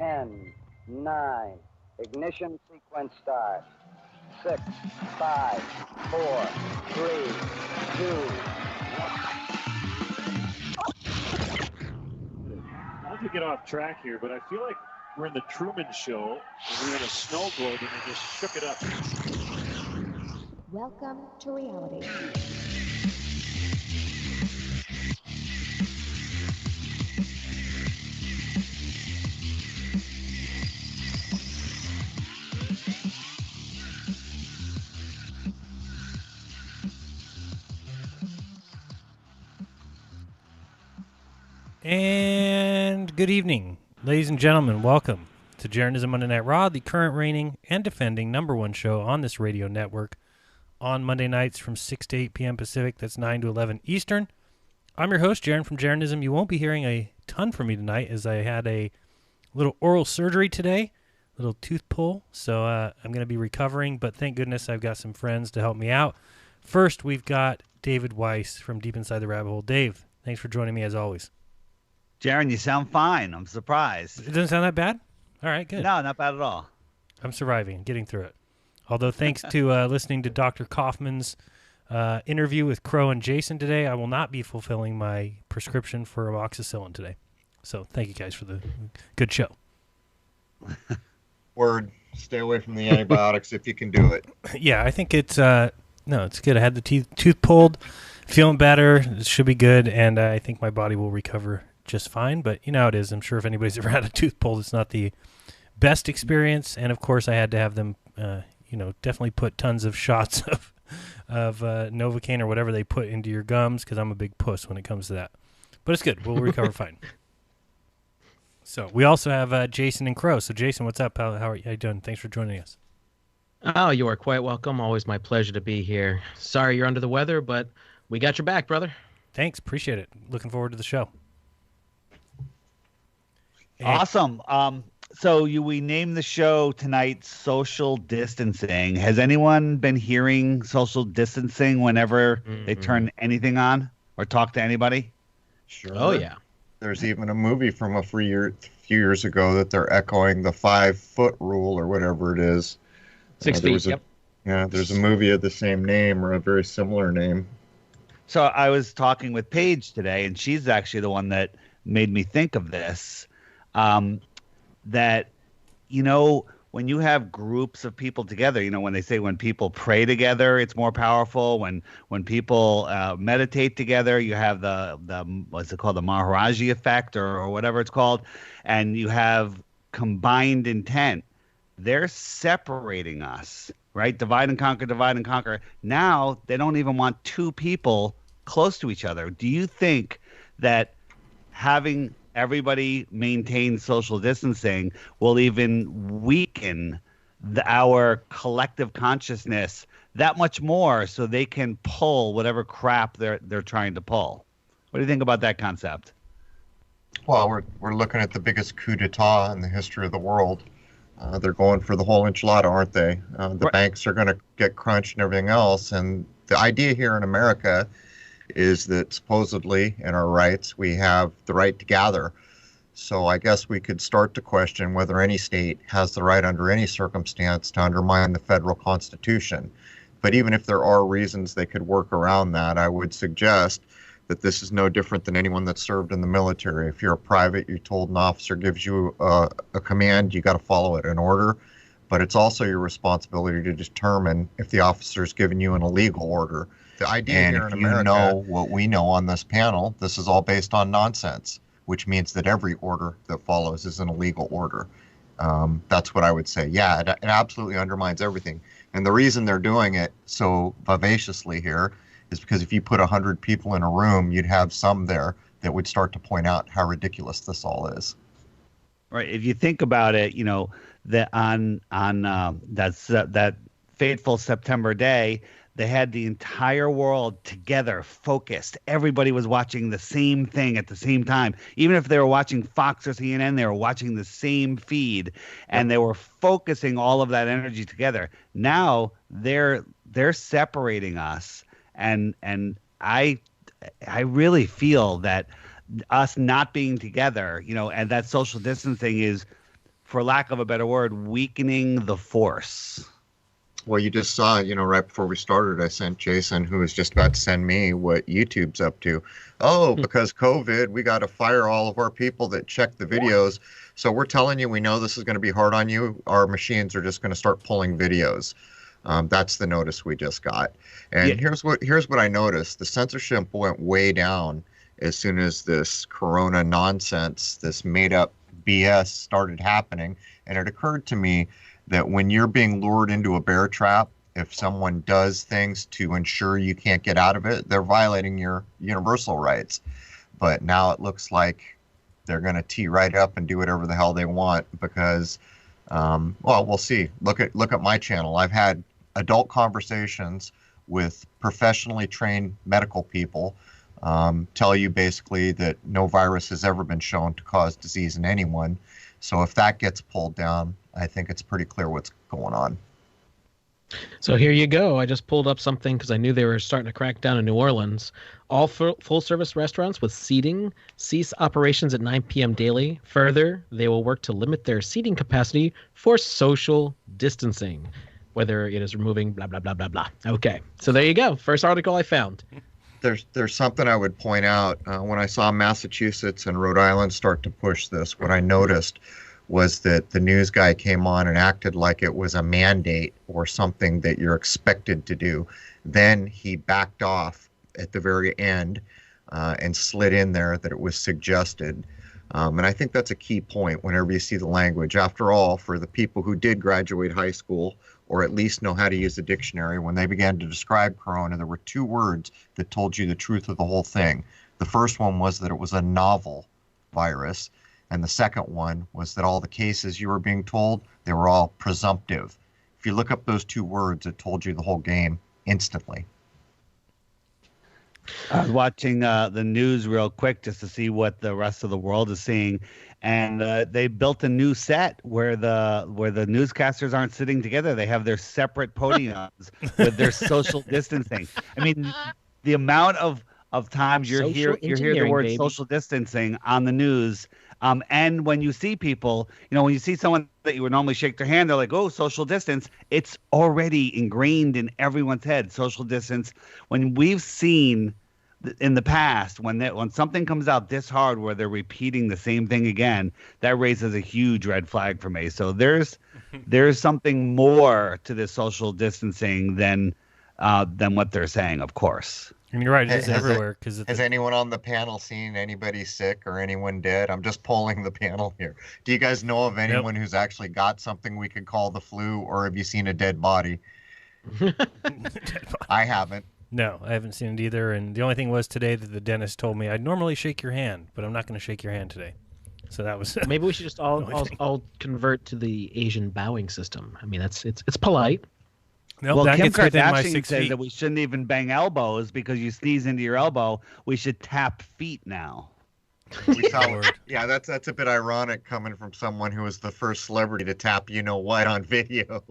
10, 9, ignition sequence start. 6, 5, 4, 3, 2, Not to get off track here, but I feel like we're in the Truman Show, and we were in a snow globe, and they just shook it up. Welcome to reality. And good evening, ladies and gentlemen. Welcome to Jeranism Monday Night Raw, the current reigning and defending #1 show on this radio network on Monday nights from 6 to 8 p.m. Pacific. That's 9 to 11 Eastern. I'm your host, Jeran from Jeranism. You won't be hearing a ton from me tonight as I had a little oral surgery today, little tooth pull, so I'm going to be recovering, but thank goodness I've got some friends to help me out. First, we've got David Weiss from Deep Inside the Rabbit Hole. Dave, thanks for joining me as always. Jeran, you sound fine. I'm surprised. It doesn't sound that bad? All right, good. No, not bad at all. I'm surviving, getting through it. Although thanks to listening to Dr. Kaufman's interview with Crow and Jason today, I will not be fulfilling my prescription for amoxicillin today. So thank you guys for the good show. Word, stay away from the antibiotics if you can do it. Yeah, I think it's it's good. I had the tooth pulled, feeling better. It should be good, and I think my body will recover just fine. But you know how it is. I'm sure if anybody's ever had a tooth pulled, it's not the best experience. And of course, I had to have them, definitely put tons of shots of Novocaine or whatever they put into your gums because I'm a big puss when it comes to that. But it's good. We'll recover fine. So we also have Jason and Crow. So Jason, what's up? How are you doing? Thanks for joining us. Oh, you are quite welcome. Always my pleasure to be here. Sorry you're under the weather, but we got your back, brother. Thanks. Appreciate it. Looking forward to the show. Awesome. So we named the show tonight Social Distancing. Has anyone been hearing social distancing whenever they turn anything on or talk to anybody? Sure. Oh, yeah. There's even a movie from a few years ago that they're echoing the 5-foot rule or whatever it is. 6 feet, yep. Yeah, there's a movie of the same name or a very similar name. So I was talking with Paige today, and she's actually the one that made me think of this. That, when you have groups of people together, when they say when people pray together, it's more powerful. When people meditate together, you have the what's it called, the Maharaji effect or whatever it's called, and you have combined intent. They're separating us, right? Divide and conquer, divide and conquer. Now they don't even want two people close to each other. Do you think that having everybody maintain social distancing will even weaken our collective consciousness that much more so they can pull whatever crap they're trying to pull? What do you think about that concept? Well, we're looking at the biggest coup d'etat in the history of the world. They're going for the whole enchilada, aren't they? The banks are going to get crunched and everything else. And the idea here in America is that supposedly in our rights, we have the right to gather. So I guess we could start to question whether any state has the right under any circumstance to undermine the federal constitution. But even if there are reasons they could work around that, I would suggest that this is no different than anyone that served in the military. If you're a private, you're told an officer gives you a command, you got to follow it in order. But it's also your responsibility to determine if the officer's given you an illegal order. The idea here in America, know what we know on this panel, this is all based on nonsense, which means that every order that follows is an illegal order. That's what I would say. Yeah, it absolutely undermines everything. And the reason they're doing it so vivaciously here is because if you put 100 people in a room, you'd have some there that would start to point out how ridiculous this all is. Right. If you think about it, that on that fateful September day, they had the entire world together, focused. Everybody was watching the same thing at the same time. Even if they were watching Fox or CNN, they were watching the same feed, and they were focusing all of that energy together. Now they're separating us, and I really feel that us not being together, and that social distancing is for lack of a better word, weakening the force. Well, you just saw, right before we started, I sent Jason, who was just about to send me what YouTube's up to. Oh, because COVID, we got to fire all of our people that check the videos. So we're telling you, we know this is going to be hard on you. Our machines are just going to start pulling videos. That's the notice we just got. And here's what I noticed. The censorship went way down as soon as this corona nonsense, this made up BS started happening. And it occurred to me that when you're being lured into a bear trap, if someone does things to ensure you can't get out of it, they're violating your universal rights. But now it looks like they're going to tee right up and do whatever the hell they want because, well, we'll see. Look at my channel. I've had adult conversations with professionally trained medical people tell you basically that no virus has ever been shown to cause disease in anyone. So if that gets pulled down, I think it's pretty clear what's going on. So here you go. I just pulled up something because I knew they were starting to crack down in New Orleans. All full-service restaurants with seating cease operations at 9 p.m. daily. Further, they will work to limit their seating capacity for social distancing, whether it is removing blah, blah, blah, blah, blah. Okay, so there you go. First article I found. There's something I would point out. When I saw Massachusetts and Rhode Island start to push this, what I noticed was that the news guy came on and acted like it was a mandate or something that you're expected to do. Then he backed off at the very end and slid in there that it was suggested. And I think that's a key point whenever you see the language. After all, for the people who did graduate high school or at least know how to use the dictionary, when they began to describe corona, there were two words that told you the truth of the whole thing. The first one was that it was a novel virus. And the second one was that all the cases you were being told, they were all presumptive. If you look up those two words, it told you the whole game instantly. I was watching the news real quick just to see what the rest of the world is seeing. And they built a new set where the newscasters aren't sitting together. They have their separate podiums with their social distancing. I mean, the amount of times you hear the word social distancing on the news. And when you see people, when you see someone that you would normally shake their hand, they're like, oh, social distance. It's already ingrained in everyone's head, social distance. When we've seen in the past, when something comes out this hard where they're repeating the same thing again, that raises a huge red flag for me. So there's something more to this social distancing than what they're saying, of course. I mean, you're right. It's everywhere. Has anyone on the panel seen anybody sick or anyone dead? I'm just polling the panel here. Do you guys know of anyone who's actually got something we could call the flu, or have you seen a dead body? I haven't. No, I haven't seen it either. And the only thing was today that the dentist told me I'd normally shake your hand, but I'm not going to shake your hand today. So that was maybe we should just all convert to the Asian bowing system. I mean, it's polite. Nope, well, that Kim gets within my Kardashian 6 says feet. that we shouldn't even bang elbows because you sneeze into your elbow. We should tap feet now. We saw, yeah, that's a bit ironic coming from someone who was the first celebrity to tap what on video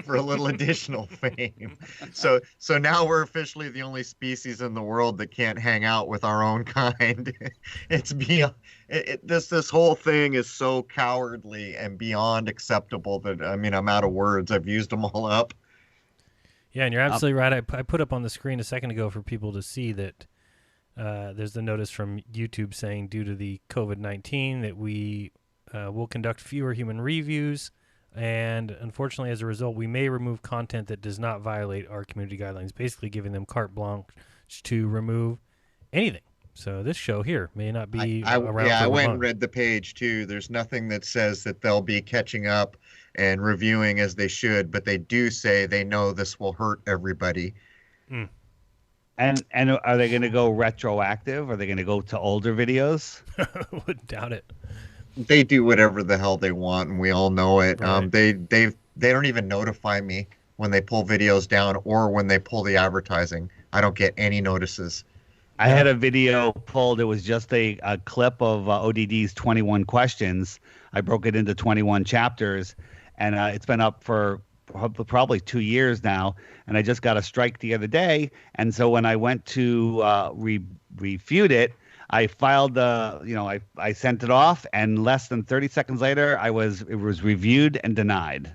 for a little additional fame. So now we're officially the only species in the world that can't hang out with our own kind. It's beyond this whole thing is so cowardly and beyond acceptable that I'm out of words. I've used them all up. Yeah, and you're absolutely right. I put up on the screen a second ago for people to see that there's the notice from YouTube saying due to the COVID-19 that we will conduct fewer human reviews, and unfortunately as a result we may remove content that does not violate our community guidelines, basically giving them carte blanche to remove anything. So this show here may not be around. Yeah, I went and read the page too. There's nothing that says that they'll be catching up and reviewing as they should, but they do say they know this will hurt everybody. And are they going to go retroactive? Are they going to go to older videos? Would doubt it. They do whatever the hell they want, and we all know it. Right. They don't even notify me when they pull videos down or when they pull the advertising. I don't get any notices. I had a video pulled. It was just a clip of ODD's 21 questions. I broke it into 21 chapters, and it's been up for probably 2 years now. And I just got a strike the other day. And so when I went to refute it, I filed I sent it off, and less than 30 seconds later, it was reviewed and denied.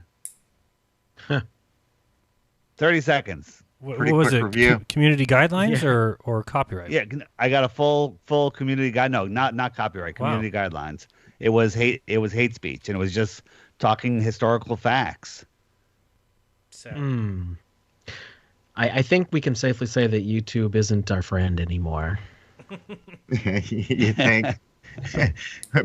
30 seconds. What Pretty was quick it? review. Community guidelines or copyright? Yeah, I got a full community guide. No, not copyright. Community guidelines. It was hate speech, and it was just talking historical facts. I think we can safely say that YouTube isn't our friend anymore. You think?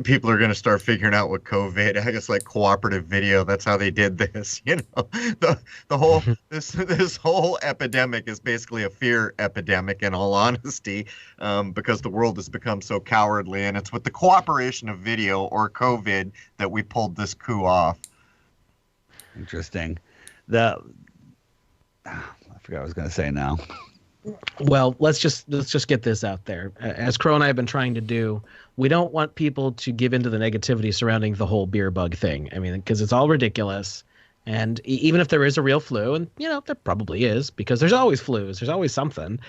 People are going to start figuring out what COVID. I guess like cooperative video. That's how they did this. The whole this whole epidemic is basically a fear epidemic. In all honesty, because the world has become so cowardly, and it's with the cooperation of video or COVID that we pulled this coup off. Interesting. I forgot what I was going to say now. Well, let's just get this out there. As Crow and I have been trying to do, we don't want people to give into the negativity surrounding the whole beer bug thing. I mean, because it's all ridiculous. And even if there is a real flu, and there probably is, because there's always flus, there's always something.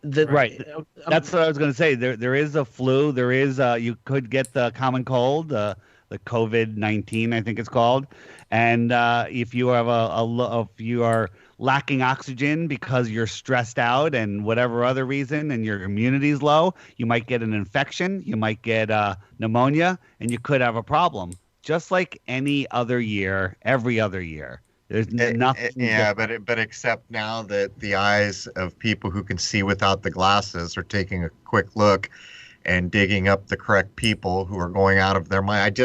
Right. That's what I was going to say. There is a flu. There is you could get the common cold, the COVID-19, I think it's called. And if you have if you are lacking oxygen because you're stressed out and whatever other reason, and your immunity is low, you might get an infection, you might get pneumonia, and you could have a problem. Just like any other year, every other year. There's nothing. Yeah, but except now that the eyes of people who can see without the glasses are taking a quick look and digging up the correct people who are going out of their mind.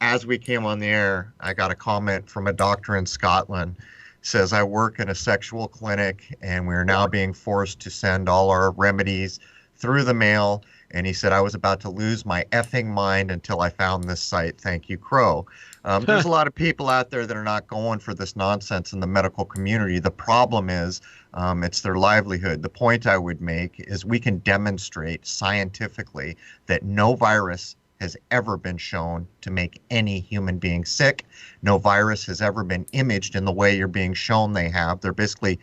As we came on the air, I got a comment from a doctor in Scotland. Says, I work in a sexual clinic, and we're now being forced to send all our remedies through the mail. And he said, I was about to lose my effing mind until I found this site. Thank you, Crow. There's a lot of people out there that are not going for this nonsense in the medical community. The problem is it's their livelihood. The point I would make is we can demonstrate scientifically that no virus has ever been shown to make any human being sick. No virus has ever been imaged in the way you're being shown they have. They're basically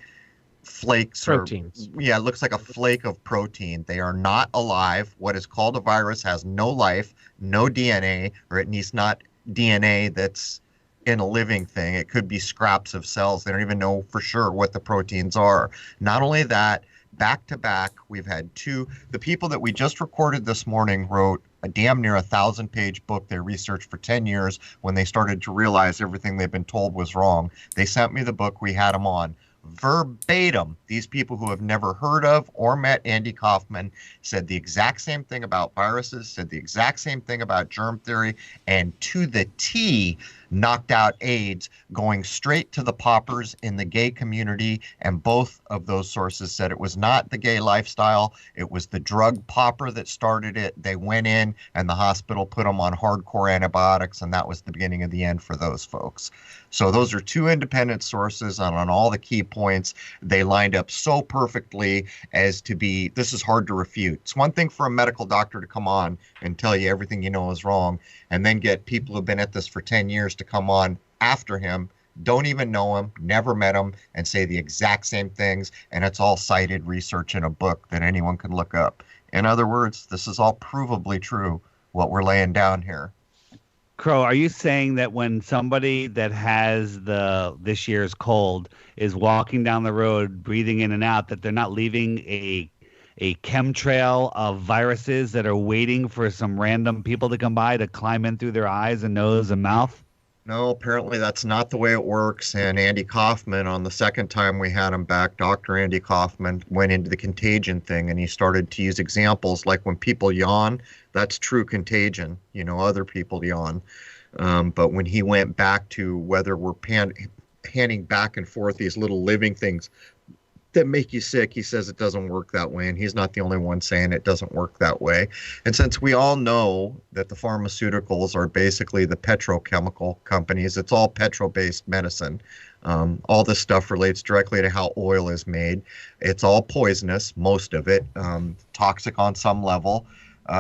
flakes. Proteins. It looks like a flake of protein. They are not alive. What is called a virus has no life, no DNA, or at least not DNA that's in a living thing. It could be scraps of cells. They don't even know for sure what the proteins are. Not only that, back to back, we've had the people that we just recorded this morning wrote a damn near 1,000-page book they researched for 10 years when they started to realize everything they've been told was wrong. They sent me the book. We had them on. Verbatim, these people who have never heard of or met Andy Kaufman said the exact same thing about viruses, said the exact same thing about germ theory, and to the T knocked out AIDS, going straight to the poppers in the gay community. And both of those sources said it was not the gay lifestyle, it was the drug popper that started it. They went in and the hospital put them on hardcore antibiotics, and that was the beginning of the end for those folks. So those are two independent sources, and on all the key points, they lined up so perfectly as to be, this is hard to refute. It's one thing for a medical doctor to come on and tell you everything you know is wrong, and then get people who've been at this for 10 years to come on after him, don't even know him, never met him, and say the exact same things, and it's all cited research in a book that anyone can look up. In other words, this is all provably true, what we're laying down here. Crow, are you saying that when somebody that has this year's cold is walking down the road, breathing in and out, that they're not leaving a chemtrail of viruses that are waiting for some random people to come by to climb in through their eyes and nose and mouth? No, apparently that's not the way it works. And Andy Kaufman, on the second time we had him back, Dr. Andy Kaufman went into the contagion thing, and he started to use examples like when people yawn, that's true contagion. Other people yawn. But when he went back to whether we're handing back and forth these little living things that make you sick, he says it doesn't work that way, and he's not the only one saying it doesn't work that way. And since we all know that the pharmaceuticals are basically the petrochemical companies, it's all petrol-based medicine. All this stuff relates directly to how oil is made. It's all poisonous, most of it, toxic on some level.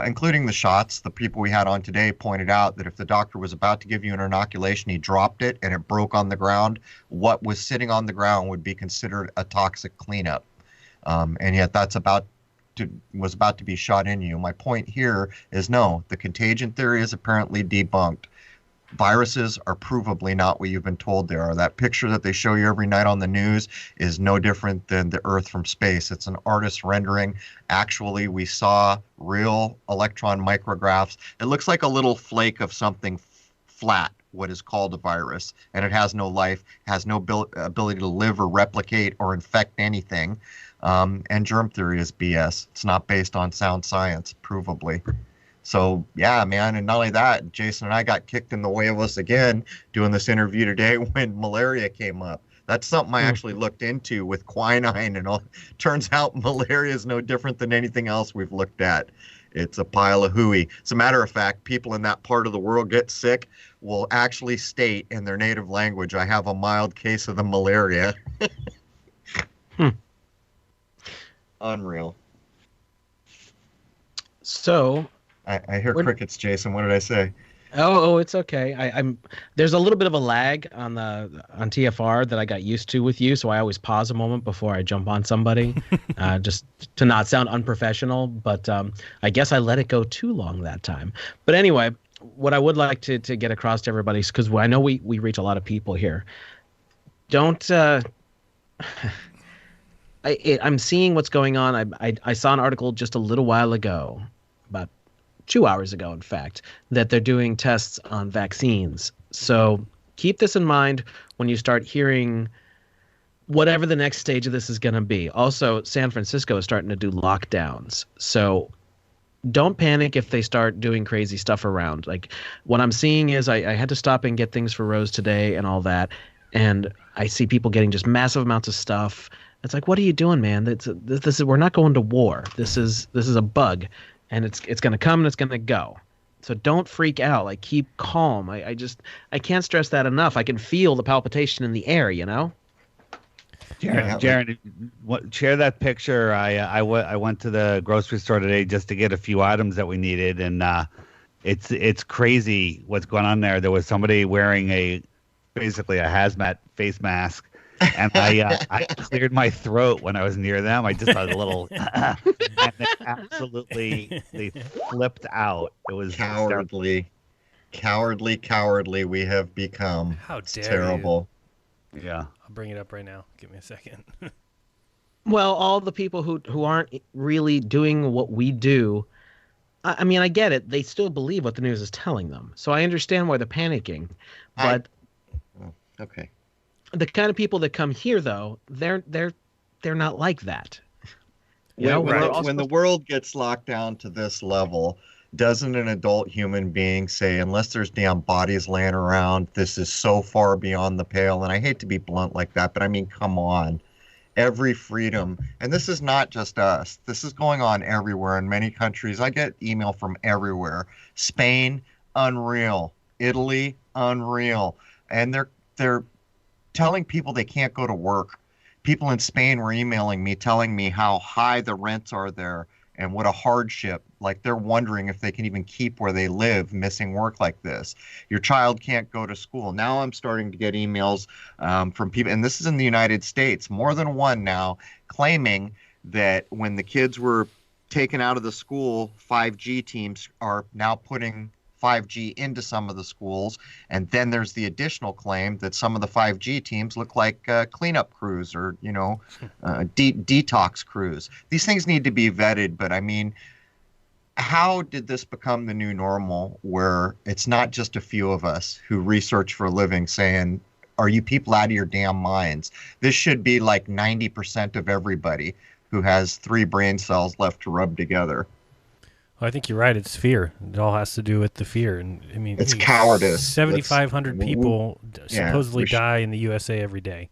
Including the shots. The people we had on today pointed out that if the doctor was about to give you an inoculation, he dropped it and it broke on the ground, what was sitting on the ground would be considered a toxic cleanup. And yet that's about was about to be shot in you. My point here is no, the contagion theory is apparently debunked. Viruses are provably not what you've been told they are. That picture that they show you every night on the news is no different than the Earth from space. It's an artist's rendering. Actually, we saw real electron micrographs. It looks like a little flake of something flat, what is called a virus, and it has no life, has no ability to live or replicate or infect anything. And germ theory is BS. It's not based on sound science, provably. So, yeah, man, and not only that, Jason and I got kicked in the way of us again doing this interview today when malaria came up. That's something I actually looked into with quinine and all. Turns out malaria is no different than anything else we've looked at. It's a pile of hooey. As a matter of fact, people in that part of the world get sick will actually state in their native language, I have a mild case of the malaria. Unreal. So... I hear crickets, Jason. What did I say? Oh, it's okay. I'm there's a little bit of a lag on TFR that I got used to with you, so I always pause a moment before I jump on somebody, just to not sound unprofessional. But I guess I let it go too long that time. But anyway, what I would like to get across to everybody, because I know we reach a lot of people here. Don't. I'm seeing what's going on. I saw an article just a little while ago, about 2 hours ago, in fact, that they're doing tests on vaccines. So keep this in mind when you start hearing whatever the next stage of this is going to be. Also, San Francisco is starting to do lockdowns. So don't panic if they start doing crazy stuff around. Like, what I'm seeing is I had to stop and get things for Rose today and all that. And I see people getting just massive amounts of stuff. It's like, what are you doing, man? We're not going to war. This is a bug. And it's going to come and it's going to go. So don't freak out. Like, keep calm. I can't stress that enough. I can feel the palpitation in the air, you know? Jeran, share that picture. I went to the grocery store today just to get a few items that we needed, and it's crazy what's going on there. There was somebody wearing basically a hazmat face mask, and I cleared my throat when I was near them. I just had a little, and they flipped out. It was cowardly. We have become. How dare terrible. You. Yeah, I'll bring it up right now. Give me a second. Well, all the people who aren't really doing what we do, I mean, I get it. They still believe what the news is telling them. So I understand why they're panicking. But okay. The kind of people that come here, though, they're not like that. When the world gets locked down to this level, doesn't an adult human being say, unless there's damn bodies laying around, this is so far beyond the pale? And I hate to be blunt like that, but I mean, come on. Every freedom, and this is not just us. This is going on everywhere in many countries. I get email from everywhere. Spain, unreal. Italy, unreal. And they're telling people they can't go to work. People in Spain were emailing me, telling me how high the rents are there and what a hardship. Like, they're wondering if they can even keep where they live, missing work like this. Your child can't go to school. Now I'm starting to get emails from people, and this is in the United States, more than one now, claiming that when the kids were taken out of the school, 5G teams are now putting 5G into some of the schools, and then there's the additional claim that some of the 5G teams look like cleanup crews or detox crews. These things need to be vetted, but I mean, how did this become the new normal, where it's not just a few of us who research for a living saying, are you people out of your damn minds? This should be like 90% of everybody who has 3 brain cells left to rub together. Well, I think you're right. It's fear. It all has to do with the fear. And I mean, it's cowardice. 7,500 people supposedly die in the USA every day.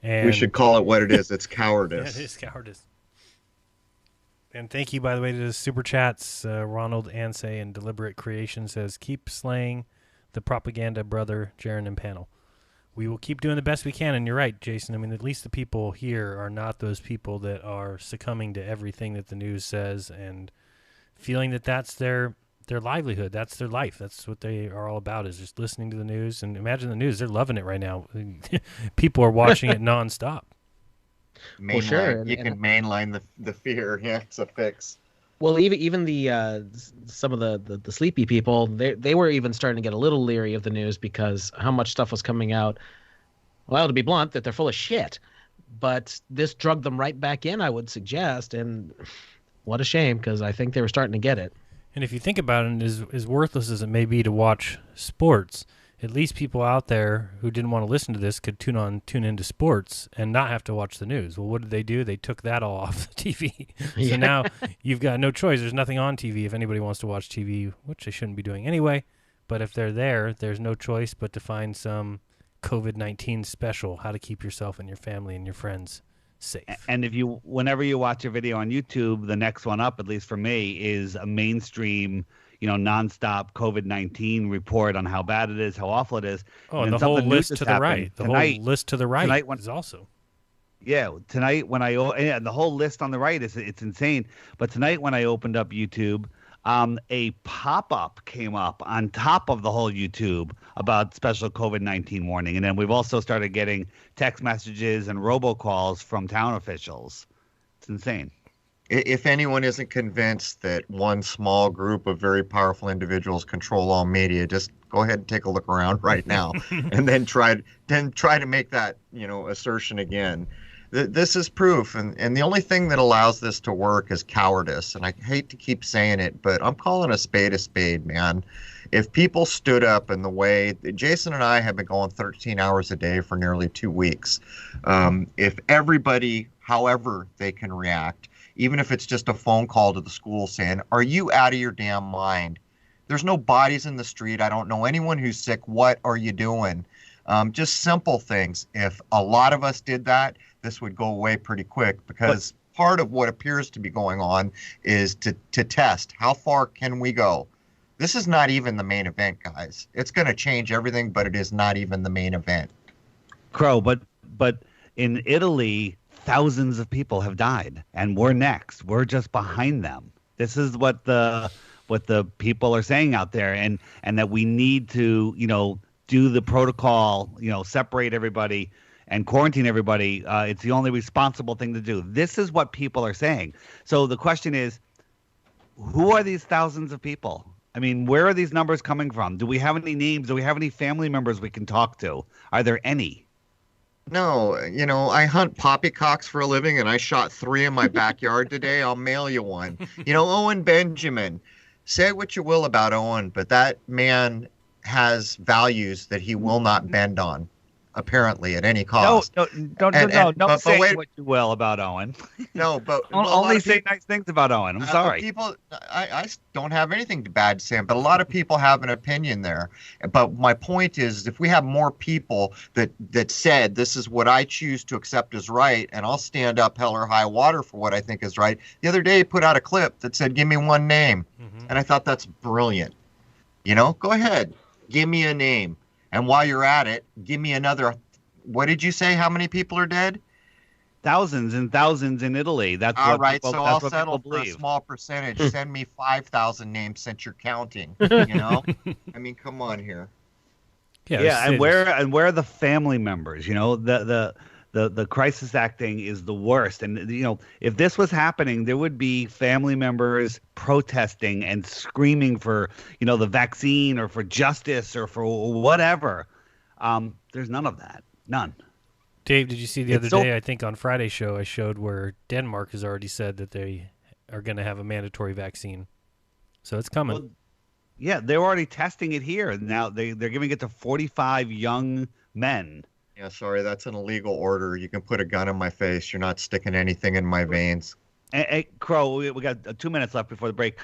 And we should call it what it is. It's cowardice. Yeah, it is cowardice. And thank you, by the way, to the super chats. Ronald Ansay and Deliberate Creation says, keep slaying the propaganda brother, Jeran and panel. We will keep doing the best we can. And you're right, Jason. I mean, at least the people here are not those people that are succumbing to everything that the news says and feeling that that's their livelihood, that's their life, that's what they are all about, is just listening to the news. And imagine the news, they're loving it right now. People are watching it nonstop. mainline. Well, sure. You can mainline the fear. Yeah, it's a fix. Well, even the some of the sleepy people, they were even starting to get a little leery of the news because how much stuff was coming out. Well, to be blunt, that they're full of shit. But this drugged them right back in, I would suggest, and what a shame because I think they were starting to get it. And if you think about it, as worthless as it may be to watch sports, at least people out there who didn't want to listen to this could tune into sports and not have to watch the news. Well, what did they do? They took that all off the TV. So now you've got no choice. There's nothing on TV if anybody wants to watch TV, which they shouldn't be doing anyway. But if they're there, there's no choice but to find some COVID-19 special, how to keep yourself and your family and your friends safe. And whenever you watch a video on YouTube, the next one up, at least for me, is a mainstream, nonstop COVID-19 report on how bad it is, how awful it is. Oh, and the whole list to the right. The whole list to the right is also. Yeah, tonight and the whole list on the right it's insane. But tonight when I opened up YouTube, a pop-up came up on top of the whole YouTube about special COVID-19 warning. And then we've also started getting text messages and robocalls from town officials. It's insane. If anyone isn't convinced that one small group of very powerful individuals control all media, just go ahead and take a look around right now and then try to make that, assertion again. This is proof, and the only thing that allows this to work is cowardice. And I hate to keep saying it, but I'm calling a spade, man. If people stood up in the way Jason and I have been going 13 hours a day for nearly 2 weeks, if everybody, however they can react, even if it's just a phone call to the school saying, "Are you out of your damn mind? There's no bodies in the street. I don't know anyone who's sick. What are you doing?" Just simple things. If a lot of us did that, this would go away pretty quick because part of what appears to be going on is to test how far can we go. This is not even the main event, guys. It's going to change everything, but it is not even the main event. Crow, but in Italy, thousands of people have died, and we're next. We're just behind them. This is what the people are saying out there, and that we need to, do the protocol, separate everybody and quarantine everybody. It's the only responsible thing to do. This is what people are saying. So the question is, who are these thousands of people? I mean, where are these numbers coming from? Do we have any names? Do we have any family members we can talk to? Are there any? No, I hunt poppycocks for a living, and I shot 3 in my backyard today. I'll mail you one. Owen Benjamin. Say what you will about Owen, but that man has values that he will not bend on, apparently, at any cost. Don't say what you will about Owen. No, but only say nice things about Owen. I'm sorry. People, I don't have anything bad to say, but a lot of people have an opinion there. But my point is, if we have more people that said this is what I choose to accept as right, and I'll stand up hell or high water for what I think is right. The other day, he put out a clip that said, "Give me one name," and I thought that's brilliant. Go ahead, give me a name, and while you're at it, give me another. What did you say? How many people are dead? Thousands and thousands in Italy. That's all what right. People, so that's I'll what settle for a small percentage. Send me 5,000 names since you're counting. I mean, come on here. Yeah, and where are the family members? The crisis acting is the worst. And if this was happening, there would be family members protesting and screaming for the vaccine or for justice or for whatever. There's none of that. None. Dave, did you see the other day, I think on Friday's show, I showed where Denmark has already said that they are going to have a mandatory vaccine. So it's coming. Well, yeah, they're already testing it here. Now they're giving it to 45 young men. Yeah, sorry, that's an illegal order. You can put a gun in my face. You're not sticking anything in my veins. Hey, Crow, we got 2 minutes left before the break.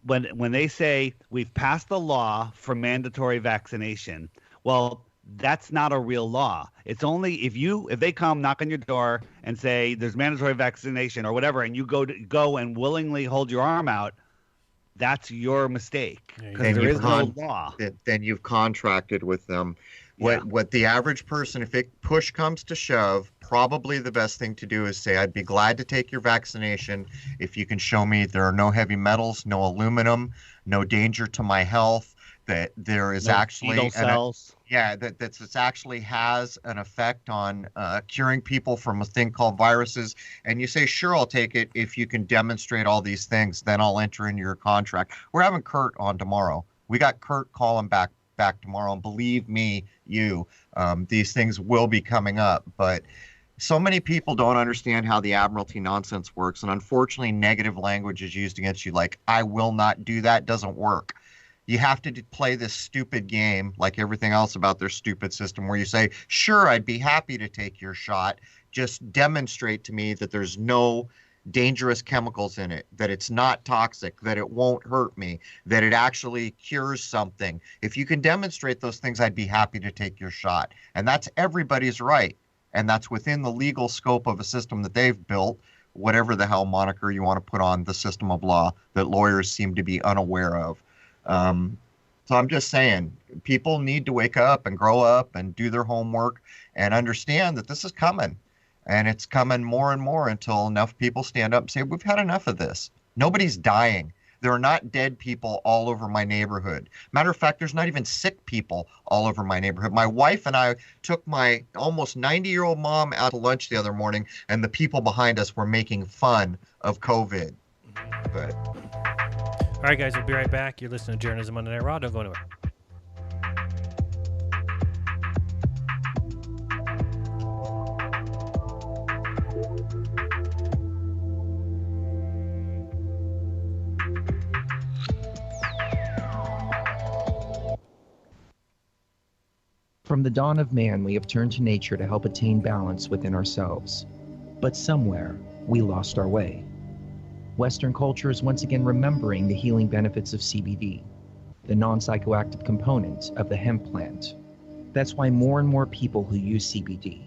When they say we've passed the law for mandatory vaccination, well, that's not a real law. It's only if they come knock on your door and say there's mandatory vaccination or whatever, and you go and willingly hold your arm out, that's your mistake because there is no law. Then you've contracted with them. What the average person, if push comes to shove, probably the best thing to do is say, "I'd be glad to take your vaccination if you can show me there are no heavy metals, no aluminum, no danger to my health, that there is no actually cells." Yeah, that actually has an effect on curing people from a thing called viruses. And you say, sure, I'll take it if you can demonstrate all these things. Then I'll enter into your contract. We're having Kurt on tomorrow. We got Kurt calling back tomorrow, and believe me, these things will be coming up. But so many people don't understand how the Admiralty nonsense works, and unfortunately, negative language is used against you. Like, I will not do that. Doesn't work. You have to play this stupid game like everything else about their stupid system where you say, sure, I'd be happy to take your shot. Just demonstrate to me that there's no dangerous chemicals in it, that it's not toxic, that it won't hurt me, that it actually cures something. If you can demonstrate those things, I'd be happy to take your shot. And that's everybody's right. And that's within the legal scope of a system that they've built, whatever the hell moniker you want to put on the system of law that lawyers seem to be unaware of. So I'm just saying, people need to wake up and grow up and do their homework and understand that this is coming. And it's coming more and more until enough people stand up and say, we've had enough of this. Nobody's dying. There are not dead people all over my neighborhood. Matter of fact, there's not even sick people all over my neighborhood. My wife and I took my almost 90-year-old mom out to lunch the other morning, and the people behind us were making fun of COVID. But all right, guys, we'll be right back. You're listening to Jeranism Monday Night Raw. Don't go anywhere. From the dawn of man, we have turned to nature to help attain balance within ourselves. But somewhere, we lost our way. Western culture is once again remembering the healing benefits of CBD, the non-psychoactive component of the hemp plant. That's why more and more people who use CBD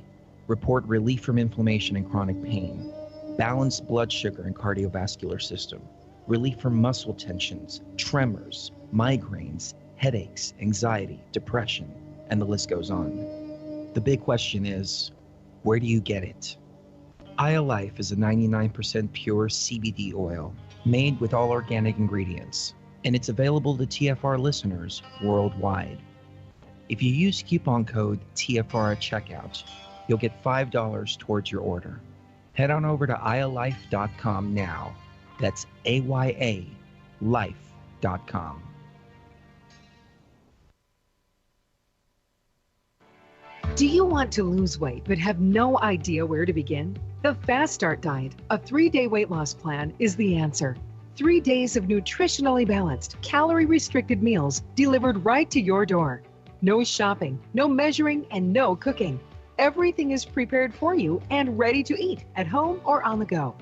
report relief from inflammation and chronic pain, balanced blood sugar and cardiovascular system, relief from muscle tensions, tremors, migraines, headaches, anxiety, depression, and the list goes on. The big question is, where do you get it? iLife is a 99% pure CBD oil made with all organic ingredients, and it's available to TFR listeners worldwide. If you use coupon code TFR at checkout, you'll get $5 towards your order. Head on over to iLife.com now. That's AYA life.com. Do you want to lose weight but have no idea where to begin? The Fast Start Diet, a 3-day weight loss plan, is the answer. 3 days of nutritionally balanced, calorie-restricted meals delivered right to your door. No shopping, no measuring, and no cooking. Everything is prepared for you and ready to eat at home or on the go.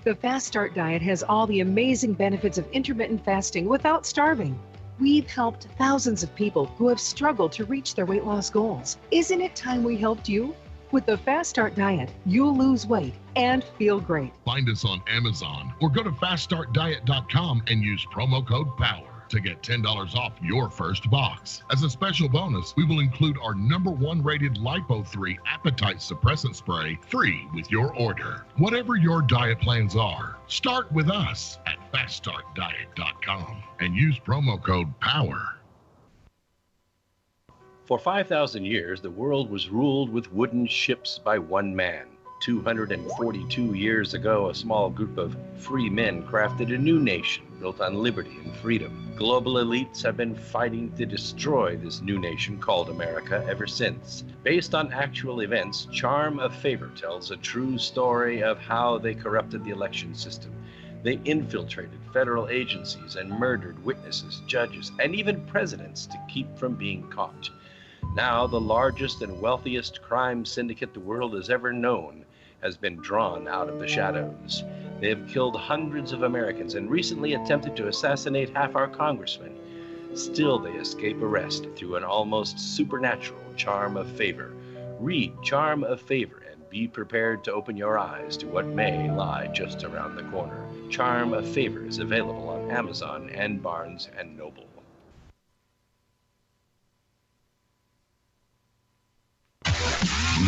The Fast Start Diet has all the amazing benefits of intermittent fasting without starving. We've helped thousands of people who have struggled to reach their weight loss goals. Isn't it time we helped you? With the Fast Start Diet, you'll lose weight and feel great. Find us on Amazon or go to faststartdiet.com and use promo code POWER to get $10 off your first box. As a special bonus, we will include our #1 rated Lipo3 appetite suppressant spray free with your order. Whatever your diet plans are, start with us at faststartdiet.com and use promo code POWER. For 5,000 years, the world was ruled with wooden ships by one man. 242 years ago, a small group of free men crafted a new nation built on liberty and freedom. Global elites have been fighting to destroy this new nation called America ever since. Based on actual events, Charm of Favor tells a true story of how they corrupted the election system. They infiltrated federal agencies and murdered witnesses, judges, and even presidents to keep from being caught. Now, the largest and wealthiest crime syndicate the world has ever known has been drawn out of the shadows. They have killed hundreds of Americans and recently attempted to assassinate half our congressmen. Still, they escape arrest through an almost supernatural charm of favor. Read Charm of Favor and be prepared to open your eyes to what may lie just around the corner. Charm of Favor is available on Amazon and Barnes & Noble.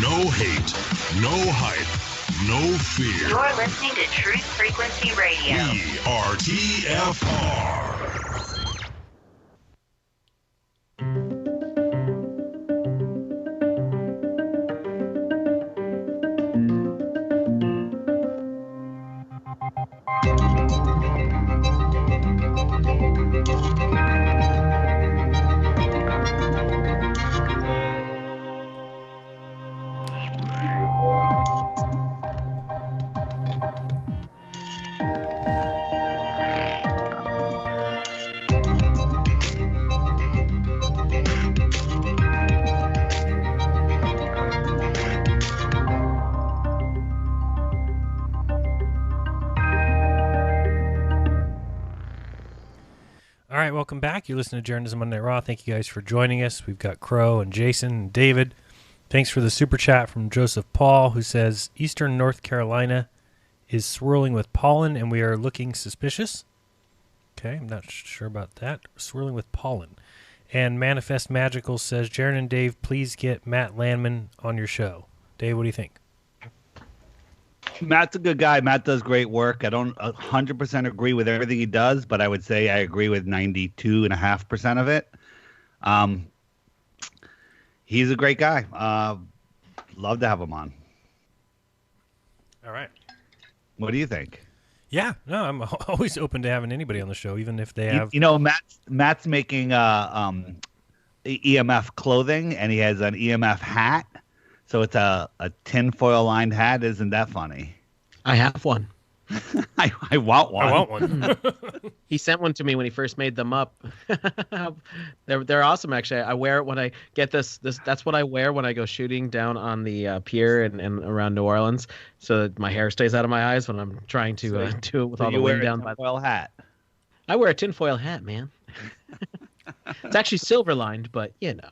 No hate, no hype, no fear. You're listening to Truth Frequency Radio. We are TFR. All right, welcome back. You're listening to Jeranism Monday Night Raw. Thank you guys for joining us. We've got Crow and Jason and David. Thanks for the super chat from Joseph Paul, who says, Eastern North Carolina is swirling with pollen, and we are looking suspicious. Okay, I'm not sure about that. Swirling with pollen. And Manifest Magical says, Jeran and Dave, please get Matt Landman on your show. Dave, what do you think? Matt's a good guy. Matt does great work. I don't 100% agree with everything he does, but I would say I agree with 92.5% of it. He's a great guy. Love to have him on. All right. What do you think? Yeah, no, I'm always open to having anybody on the show, even if they have. You know, Matt's making EMF clothing, and he has an EMF hat. So it's a tinfoil lined hat. Isn't that funny? I have one. I want one. I want one. He sent one to me when he first made them up. They're awesome, actually. I wear it when I get this. That's what I wear when I go shooting down on the pier and around New Orleans, so that my hair stays out of my eyes when I'm trying to do it with all the wind down. Tinfoil hat. I wear a tinfoil hat, man. It's actually silver lined, but you know.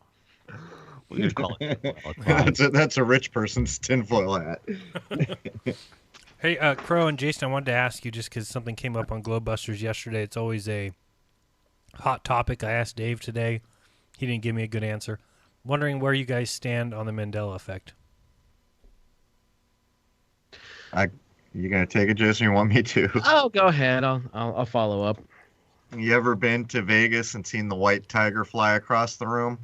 We could call it. That's a rich person's tinfoil hat. Hey, Crow and Jason, I wanted to ask you just because something came up on Globebusters yesterday. It's always a hot topic. I asked Dave today. He didn't give me a good answer. Wondering where you guys stand on the Mandela effect. You gonna take it, Jason? You want me to? Oh, go ahead. I'll follow up. You ever been to Vegas and seen the white tiger fly across the room?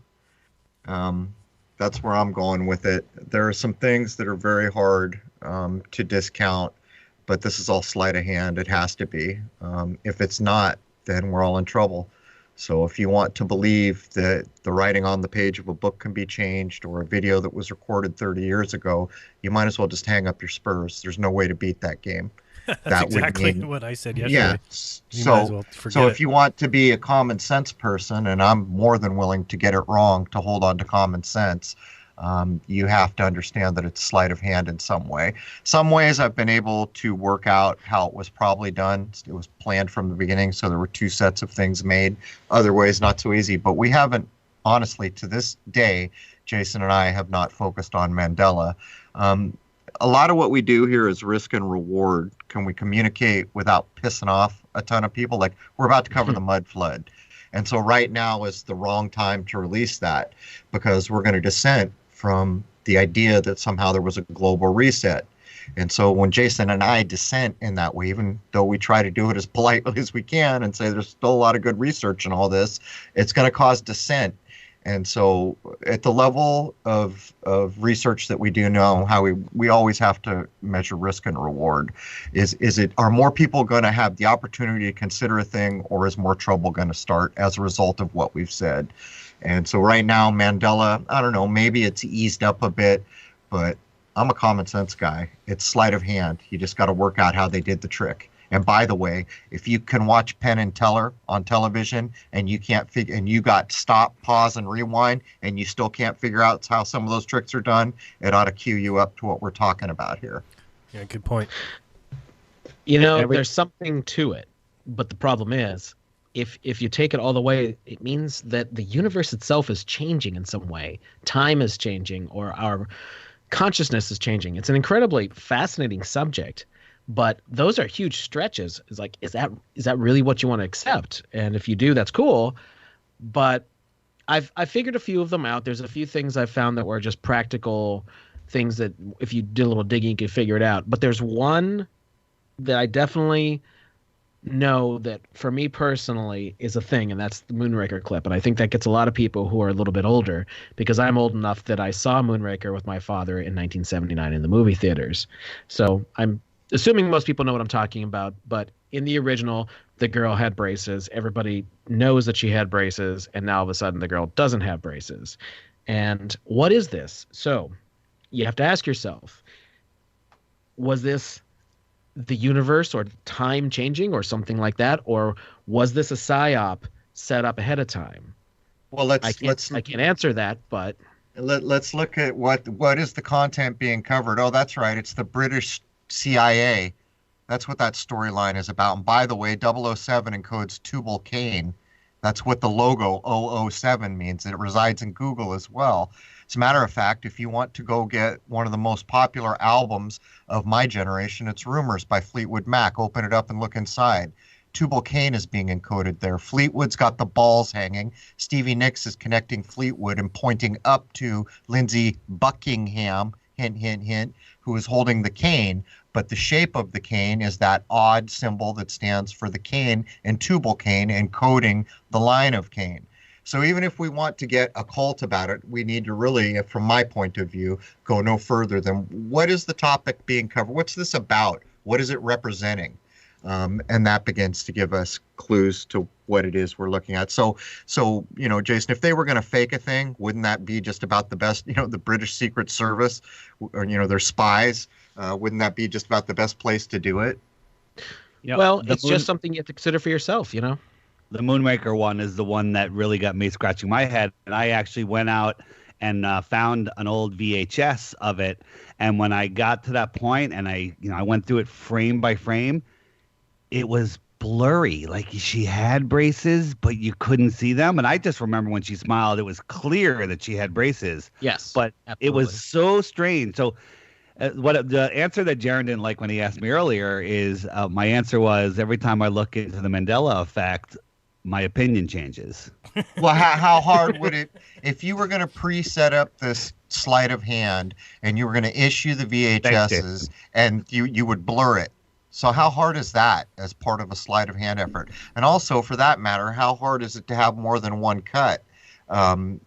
That's where I'm going with it. There are some things that are very hard to discount, but this is all sleight of hand. It has to be. If it's not, then we're all in trouble. So if you want to believe that the writing on the page of a book can be changed or a video that was recorded 30 years ago, you might as well just hang up your spurs. There's no way to beat that game. That's exactly what I said yesterday. Yeah. So if you want to be a common sense person, and I'm more than willing to get it wrong to hold on to common sense, you have to understand that it's sleight of hand in some way. Some ways I've been able to work out how it was probably done. It was planned from the beginning, so there were two sets of things made. Other ways, not so easy. But we haven't, honestly, to this day, Jason and I have not focused on Mandela. A lot of what we do here is risk and reward. Can we communicate without pissing off a ton of people? Like, we're about to cover the mud flood. And so right now is the wrong time to release that, because we're going to dissent from the idea that somehow there was a global reset. And so when Jason and I dissent in that way, even though we try to do it as politely as we can and say there's still a lot of good research in all this, it's going to cause dissent. And so at the level of research that we do know, how we always have to measure risk and reward. Are more people going to have the opportunity to consider a thing, or is more trouble going to start as a result of what we've said? And so right now, Mandela, I don't know, maybe it's eased up a bit, but I'm a common sense guy. It's sleight of hand. You just got to work out how they did the trick. And by the way, if you can watch Penn and Teller on television and you can't figure, and you got stop, pause, and rewind, and you still can't figure out how some of those tricks are done, it ought to cue you up to what we're talking about here. Yeah, good point. You know, there's something to it, but the problem is, if you take it all the way, it means that the universe itself is changing in some way. Time is changing, or our consciousness is changing. It's an incredibly fascinating subject. But those are huge stretches. It's like, is that really what you want to accept? And if you do, that's cool. But I figured a few of them out. There's a few things I found that were just practical things that if you did a little digging, you could figure it out. But there's one that I definitely know that for me personally is a thing, and that's the Moonraker clip. And I think that gets a lot of people who are a little bit older, because I'm old enough that I saw Moonraker with my father in 1979 in the movie theaters. So I'm assuming most people know what I'm talking about, but in the original, the girl had braces. Everybody knows that she had braces, and now all of a sudden the girl doesn't have braces. And what is this? So you have to ask yourself, was this the universe or time changing or something like that? Or was this a psyop set up ahead of time? Well, I can't answer that, but let's look at what is the content being covered. Oh, that's right. It's the British CIA. That's what that storyline is about. And by the way, 007 encodes Tubal Cain That's what the logo 007 means. It resides in Google as well. As a matter of fact, if you want to go get one of the most popular albums of my generation, it's Rumors by Fleetwood Mac. Open it up and look inside. Tubal Cain is being encoded there. Fleetwood's got the balls hanging. Stevie Nicks is connecting Fleetwood and pointing up to Lindsey Buckingham, hint, hint, hint, who is holding the cane. But the shape of the cane is that odd symbol that stands for the cane in Tubal Cain, encoding the line of Cain. So even if we want to get occult about it, we need to really, from my point of view, go no further than what is the topic being covered? What's this about? What is it representing? And that begins to give us clues to what it is we're looking at. So Jason, if they were going to fake a thing, wouldn't that be just about the best? The British Secret Service, or their spies, wouldn't that be just about the best place to do it? Yeah, well, it's just something you have to consider for yourself, The Moonraker one is the one that really got me scratching my head, and I actually went out and found an old VHS of it. And when I got to that point, and I went through it frame by frame, it was blurry. Like she had braces, but you couldn't see them. And I just remember when she smiled, it was clear that she had braces. Yes, but absolutely. It was so strange. So what the answer that Jeran didn't like when he asked me earlier is my answer was every time I look into the Mandela effect, my opinion changes. Well, how hard would it, if you were going to pre-set up this sleight of hand and you were going to issue the VHSs and you would blur it? So how hard is that as part of a sleight of hand effort? And also, for that matter, how hard is it to have more than one cut? And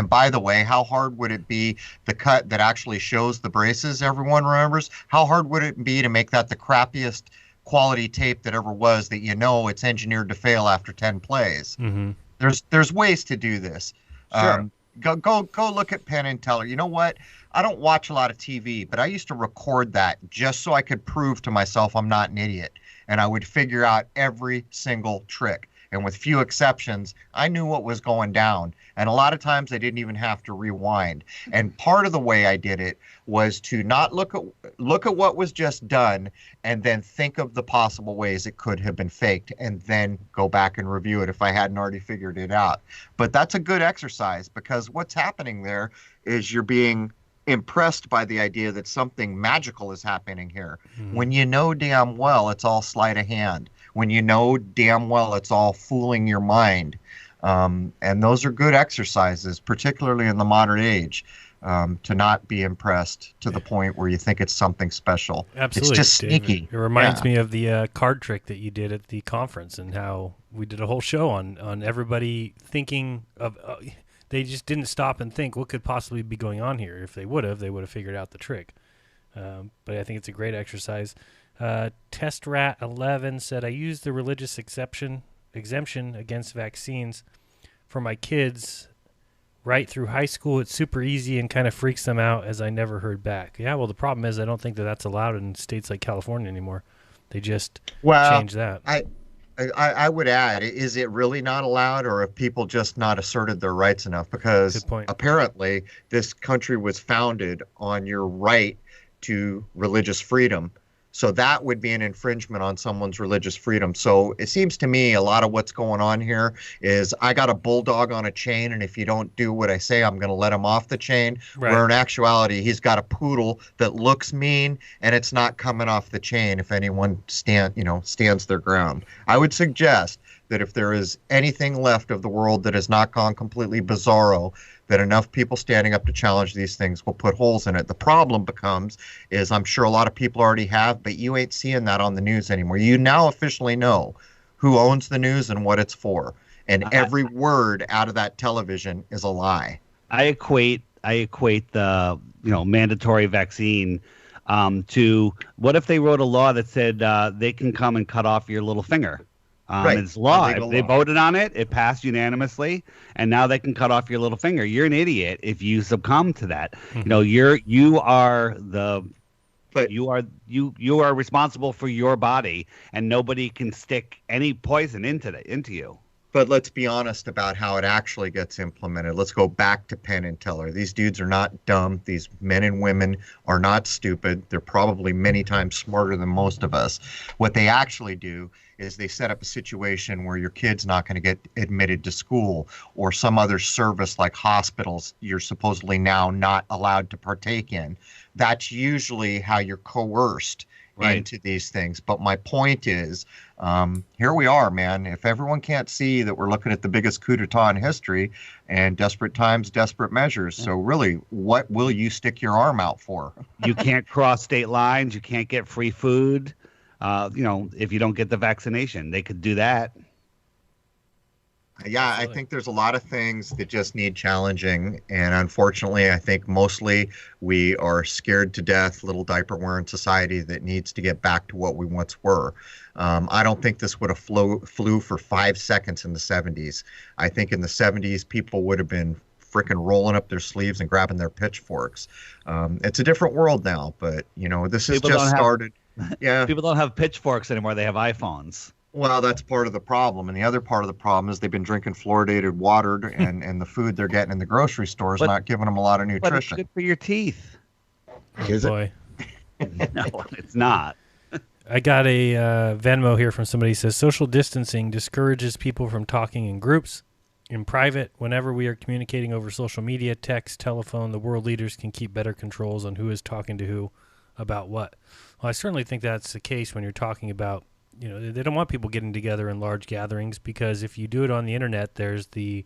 by the way, how hard would it be, the cut that actually shows the braces everyone remembers? How hard would it be to make that the crappiest quality tape that ever was, that it's engineered to fail after 10 plays? Mm-hmm. There's ways to do this. Sure. Go look at Penn and Teller. You know what? I don't watch a lot of TV, but I used to record that just so I could prove to myself I'm not an idiot. And I would figure out every single trick. And with few exceptions, I knew what was going down. And a lot of times I didn't even have to rewind. And part of the way I did it was to not look at what was just done and then think of the possible ways it could have been faked and then go back and review it if I hadn't already figured it out. But that's a good exercise, because what's happening there is you're being impressed by the idea that something magical is happening here. Mm-hmm. When you know damn well it's all sleight of hand. When you know damn well it's all fooling your mind. And those are good exercises, particularly in the modern age, to not be impressed to the point where you think it's something special. Absolutely. It's just sneaky. It reminds me of the card trick that you did at the conference, and how we did a whole show on everybody thinking of they just didn't stop and think what could possibly be going on here. If they would have figured out the trick. But I think it's a great exercise. Test Rat 11 said, I used the religious exemption against vaccines for my kids right through high school. It's super easy and kind of freaks them out, as I never heard back. Yeah, well, the problem is I don't think that's allowed in states like California anymore. They just changed that. I would add, is it really not allowed, or have people just not asserted their rights enough? Because apparently this country was founded on your right to religious freedom. So that would be an infringement on someone's religious freedom. So it seems to me a lot of what's going on here is I got a bulldog on a chain, and if you don't do what I say, I'm going to let him off the chain. Right. Where in actuality, he's got a poodle that looks mean, and it's not coming off the chain if anyone stands their ground. I would suggest that if there is anything left of the world that has not gone completely bizarro, that enough people standing up to challenge these things will put holes in it. The problem is I'm sure a lot of people already have, but you ain't seeing that on the news anymore. You now officially know who owns the news and what it's for. And every word out of that television is a lie. I equate the mandatory vaccine to, what if they wrote a law that said they can come and cut off your little finger? Right. It's law. If they voted on it, it passed unanimously, and now they can cut off your little finger. You're an idiot if you succumb to that. Mm-hmm. You are responsible for your body, and nobody can stick any poison into you. But let's be honest about how it actually gets implemented. Let's go back to Penn and Teller. These dudes are not dumb. These men and women are not stupid. They're probably many times smarter than most of us. What they actually do is they set up a situation where your kid's not going to get admitted to school, or some other service like hospitals you're supposedly now not allowed to partake in. That's usually how you're coerced into these things. But my point is, here we are, man. If everyone can't see that we're looking at the biggest coup d'etat in history, and desperate times, desperate measures. So really, what will you stick your arm out for? You can't cross state lines. You can't get free food. If you don't get the vaccination, they could do that. Yeah, I think there's a lot of things that just need challenging. And unfortunately, I think mostly we are scared to death, little diaper wearing society that needs to get back to what we once were. I don't think this would have flew for 5 seconds in the 70s. I think in the 70s, people would have been freaking rolling up their sleeves and grabbing their pitchforks. It's a different world now, but, this has just started. Yeah. People don't have pitchforks anymore. They have iPhones. Well, that's part of the problem. And the other part of the problem is they've been drinking fluoridated water, and the food they're getting in the grocery store is not giving them a lot of nutrition. But it's good for your teeth. Is it? No, it's not. I got a Venmo here from somebody who says, social distancing discourages people from talking in groups. In private, whenever we are communicating over social media, text, telephone, the world leaders can keep better controls on who is talking to who about what. Well, I certainly think that's the case when you're talking about, they don't want people getting together in large gatherings, because if you do it on the internet, there's the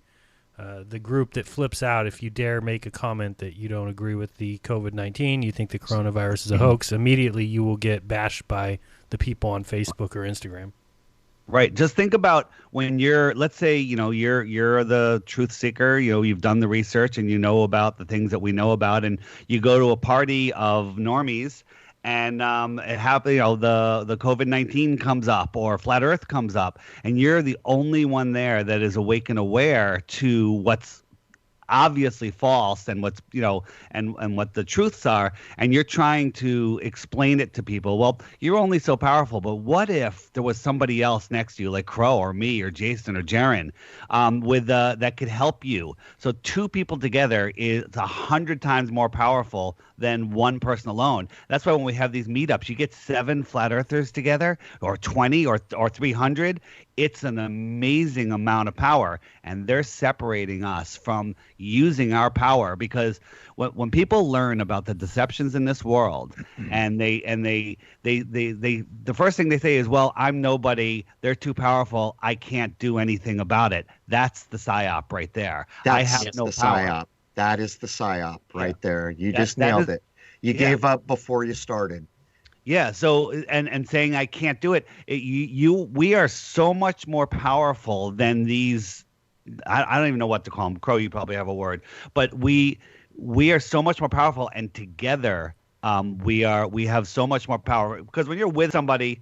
group that flips out if you dare make a comment that you don't agree with the COVID-19, you think the coronavirus is a hoax. Immediately you will get bashed by the people on Facebook or Instagram. Right. Just think about when you're, let's say, you're the truth seeker, you've done the research and you know about the things that we know about, and you go to a party of normies, and it happens, the COVID-19 comes up, or flat Earth comes up, and you're the only one there that is awake and aware to what's obviously false and what's and what the truths are, and you're trying to explain it to people. Well, you're only so powerful, but what if there was somebody else next to you, like Crow or me or Jason or Jeran, that could help you? So two people together is 100 times more powerful than one person alone. That's why when we have these meetups, you get 7 flat earthers together, or 20 or 300. It's an amazing amount of power, and they're separating us from using our power, because when people learn about the deceptions in this world, and they the first thing they say is, well, I'm nobody, they're too powerful, I can't do anything about it. That's the psyop right there. I have no power. Psyop. That is the psyop right there. You just nailed it. You gave up before you started. Yeah. So, and saying I can't do it. We are so much more powerful than these. I don't even know what to call them. Crow, you probably have a word, but we are so much more powerful, and together, we have so much more power, because when you're with somebody,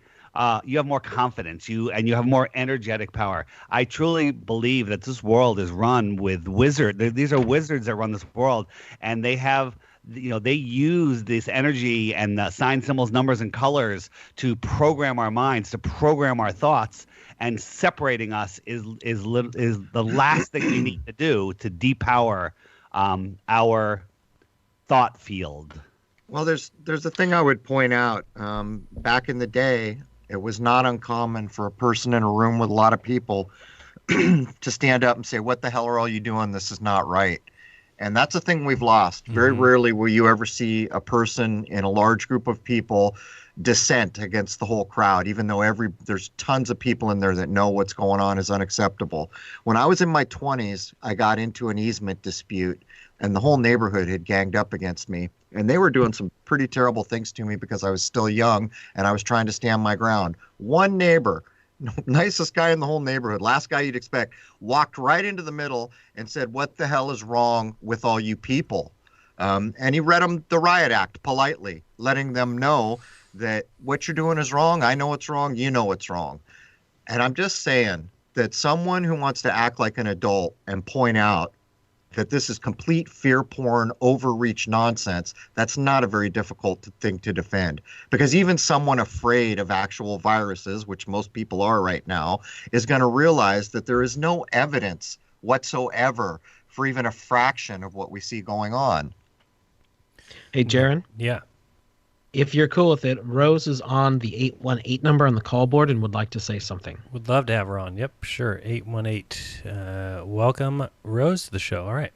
you have more confidence, you have more energetic power. I truly believe that this world is run with wizards. These are wizards that run this world, and they have, they use this energy and the sign, symbols, numbers, and colors to program our minds, to program our thoughts. And separating us is the last thing we need to do to depower our thought field. Well, there's a thing I would point out. Back in the day, it was not uncommon for a person in a room with a lot of people to stand up and say, "What the hell are all you doing? This is not right." And that's a thing we've lost. Very rarely will you ever see a person in a large group of people dissent against the whole crowd, even though there's tons of people in there that know what's going on is unacceptable. When I was in my 20s, I got into an easement dispute, and the whole neighborhood had ganged up against me. And they were doing some pretty terrible things to me because I was still young and I was trying to stand my ground. One neighbor, nicest guy in the whole neighborhood, last guy you'd expect, walked right into the middle and said, "What the hell is wrong with all you people?" And he read them the riot act politely, letting them know that what you're doing is wrong. I know it's wrong. You know it's wrong. And I'm just saying that someone who wants to act like an adult and point out that this is complete fear porn, overreach nonsense, that's not a very difficult thing to defend. Because even someone afraid of actual viruses, which most people are right now, is going to realize that there is no evidence whatsoever for even a fraction of what we see going on. Hey, Jeran? Yeah. If you're cool with it, Rose is on the 818 number on the call board and would like to say something. Would love to have her on. Yep, sure. 818. Welcome, Rose, to the show. All right.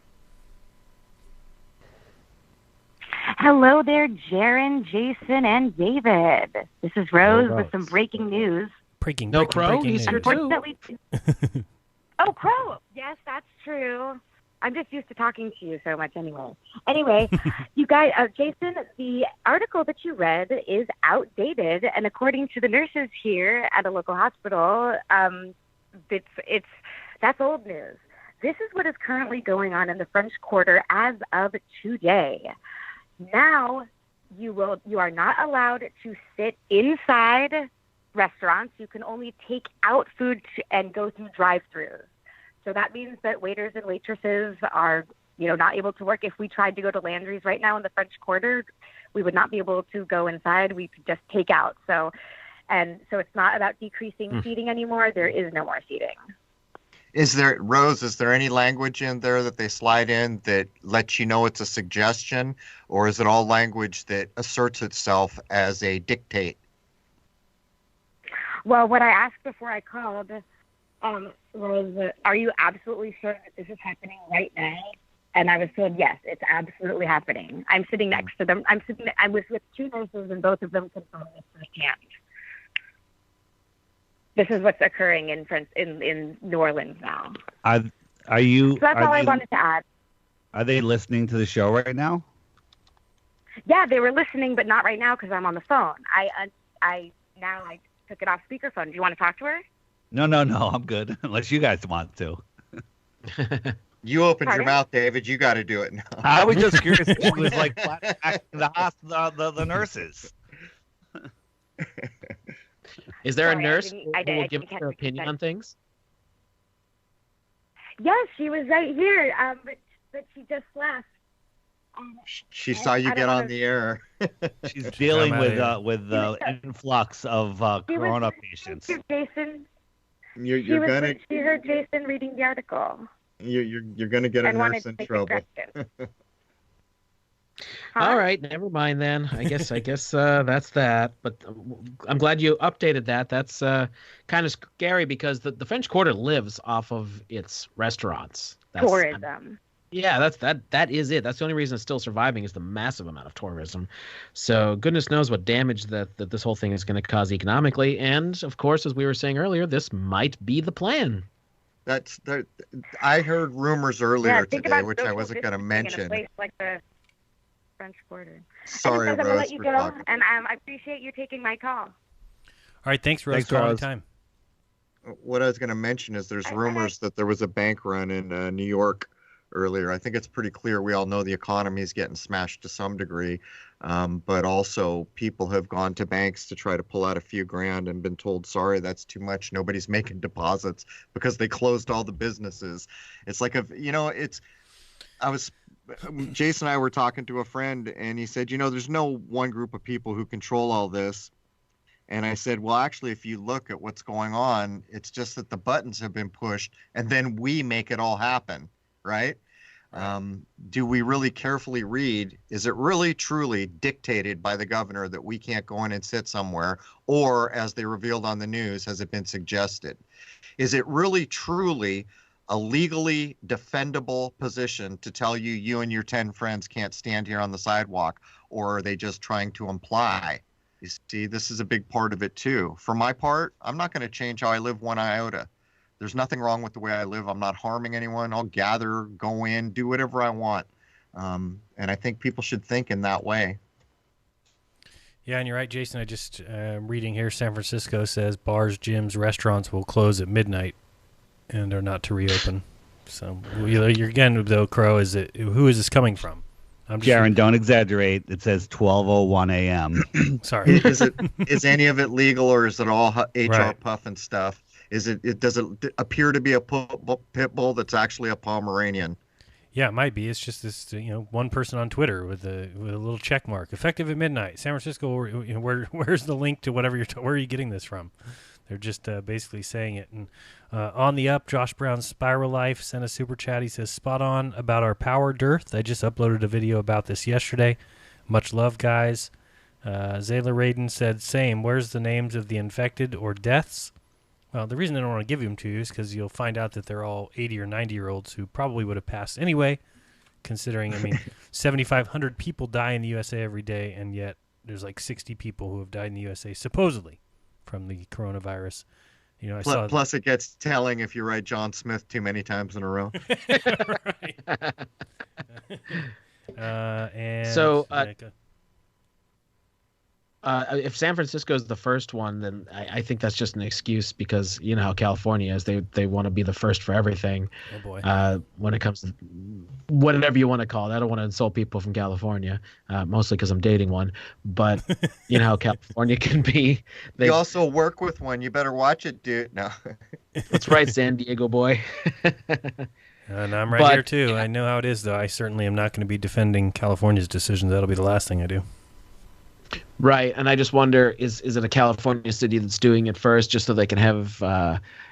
Hello there, Jeran, Jason, and David. This is Rose with some breaking news. Breaking Crow? He's here too. Unfortunately, oh, Crow. Yes, that's true. I'm just used to talking to you so much anyway. Anyway, you guys, Jason, the article that you read is outdated, and according to the nurses here at a local hospital, that's old news. This is what is currently going on in the French Quarter as of today. Now, you are not allowed to sit inside restaurants. You can only take out food and go through drive-thrus. So that means that waiters and waitresses are, not able to work. If we tried to go to Landry's right now in the French Quarter, we would not be able to go inside. We could just take out. So it's not about decreasing seating anymore. There is no more seating. Rose, is there any language in there that they slide in that lets you know it's a suggestion, or is it all language that asserts itself as a dictate? Well, what I asked before I called was, are you absolutely sure that this is happening right now? And I was told, yes, it's absolutely happening. I'm sitting next to them. I was with two nurses, and both of them confirmed this firsthand. This is what's occurring in New Orleans now. Are you? So that's all I wanted to add. Are they listening to the show right now? Yeah, they were listening, but not right now because I'm on the phone. I took it off speakerphone. Do you want to talk to her? No, I'm good. Unless you guys want to. You opened your mouth, David. You got to do it now. I was just curious if she was like the nurses. Is there a nurse who will give her opinion on things? Yes, she was right here, but she just left. She saw you get on the air. She's dealing with the influx of corona patients. Jason. She heard Jason reading the article. You're gonna get a nurse in trouble. All right, never mind then. I guess that's that. But I'm glad you updated that. That's kind of scary because the French Quarter lives off of its restaurants. Tourism. Yeah, that is it. That's the only reason it's still surviving is the massive amount of tourism. So goodness knows what damage that this whole thing is going to cause economically. And of course, as we were saying earlier, this might be the plan. I heard rumors earlier today, which I wasn't going to mention. In a place like the French Quarter. Sorry, Rose, I'm going to let you go, talking. and I appreciate you taking my call. All right, thanks, Rose. For all the time. What I was going to mention is there's rumors that there was a bank run in New York earlier. I think it's pretty clear. We all know the economy is getting smashed to some degree, but also people have gone to banks to try to pull out a few grand and been told, sorry, that's too much. Nobody's making deposits because they closed all the businesses. It's like Jason and I were talking to a friend, and he said, there's no one group of people who control all this. And I said, well, actually, if you look at what's going on, it's just that the buttons have been pushed, and then we make it all happen. Right? Do we really carefully read, is it really truly dictated by the governor that we can't go in and sit somewhere? Or, as they revealed on the news, has it been suggested? Is it really truly a legally defendable position to tell you and your 10 friends can't stand here on the sidewalk? Or are they just trying to imply? You see, this is a big part of it too. For my part, I'm not going to change how I live one iota. There's nothing wrong with the way I live. I'm not harming anyone. I'll gather, go in, do whatever I want. And I think people should think in that way. Yeah, and you're right, Jason. I just reading here, San Francisco says bars, gyms, restaurants will close at midnight and are not to reopen. So, you're again, though, Crow, who is this coming from? Jeran, don't exaggerate. It says 12:01 a.m. Sorry. Is any of it legal, or is it all HR puff and stuff? Does it appear to be a pit bull that's actually a Pomeranian? Yeah, it might be. It's just this, one person on Twitter with a little check mark. Effective at midnight, San Francisco. Where's the link to whatever where are you getting this from? They're just basically saying it. And on the up, Josh Brown's Spiral Life sent a super chat. He says, spot on about our power dearth. I just uploaded a video about this yesterday. Much love, guys. Zayla Raiden said, same. Where's the names of the infected or deaths? Well, the reason I don't want to give them to you is because you'll find out that they're all 80 or 90-year-olds who probably would have passed anyway, considering, 7,500 people die in the USA every day, and yet there's like 60 people who have died in the USA, supposedly, from the coronavirus. Plus it gets telling if you write John Smith too many times in a row. Right. If San Francisco is the first one, then I think that's just an excuse because you know how California is. They want to be the first for everything. Oh boy. When it comes to whatever you want to call it. I don't want to insult people from California, mostly because I'm dating one. But you know how California can be. You also work with one. You better watch it, dude. No. That's right, San Diego boy. And I'm right here too. I know how it is, though. I certainly am not going to be defending California's decisions. That'll be the last thing I do. Right, and I just wonder, is it a California city that's doing it first just so they can have